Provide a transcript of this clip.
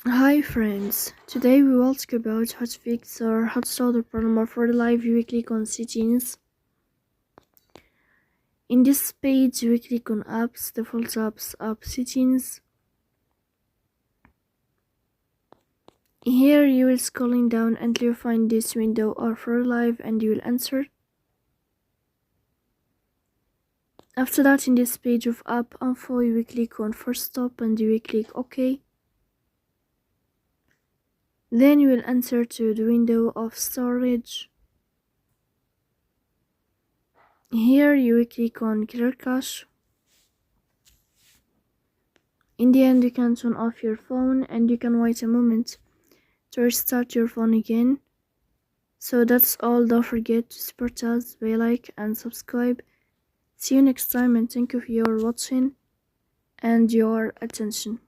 Hi friends, today we will talk about how to fix or how to solve the problem of Relive click on settings. In this page we click on apps, default apps, app settings. Here you will scrolling down until you find this window of Relive and you will enter. After that, in this page of app info you will click on first stop and you will click OK. Then you will enter to the window of storage. Here you will click on clear cache. In the end, you can turn off your phone and you can wait a moment to restart your phone again. So that's all. Don't forget to support us by like and subscribe. See you next time and thank you for your watching and your attention.